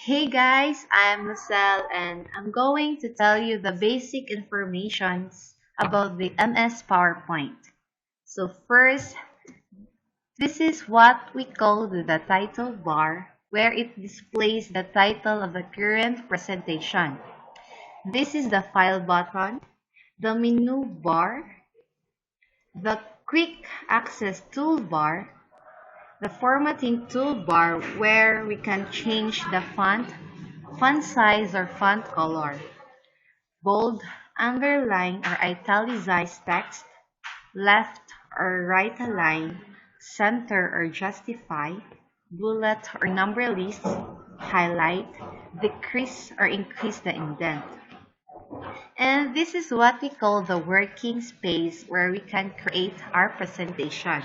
Hey guys, I'm Lucelle and I'm going to tell you the basic informations about the MS PowerPoint. So first, this is what we call the title bar, where it displays the title of the current presentation. This is the file button, the menu bar, the quick access toolbar, the formatting toolbar where we can change the font size or font color, bold, underline or italicized text, left or right align, center or justify, bullet or number list, highlight, decrease or increase the indent. And this is what we call the working space where we can create our presentation.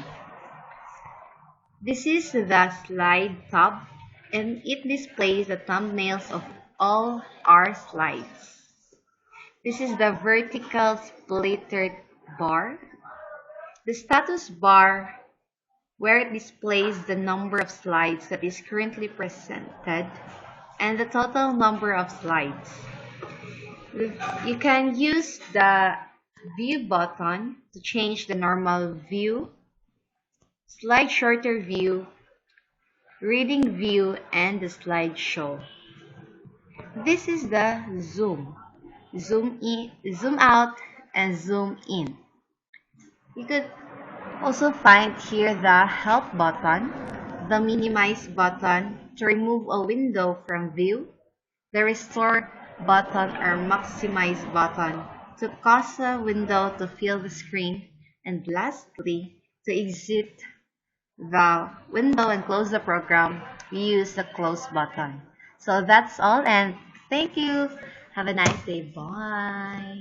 This is the slide tab and it displays the thumbnails of all our slides. This is the vertical splitter bar, the status bar where it displays the number of slides that is currently presented and the total number of slides. You can use the view button to change the normal view, slide shorter view, reading view, and the slideshow. This is the zoom, zoom in, zoom out, and zoom in. You could also find here the help button, the minimize button to remove a window from view, the restore button or maximize button to cause a window to fill the screen, and lastly, to exit the window and close the program, we use the close button. So that's all and thank you. Have a nice day. Bye.